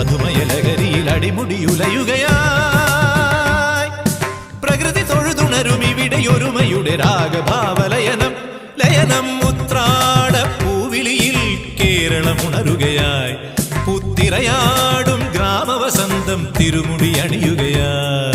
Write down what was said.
മധുമയലകരിയിൽ അടിമുടിയുലയുകയായി പ്രകൃതി തൊഴുതുണരും ഇവിടെയൊരുമയുടെ രാഗഭാവലയനം ലയനം ഉത്രാട പൂവിളിയിൽ കേരളം ഉണരുകയായി പുത്തിരയാടും ഗ്രാമവസന്തം തിരുമുടി അണിയുകയായി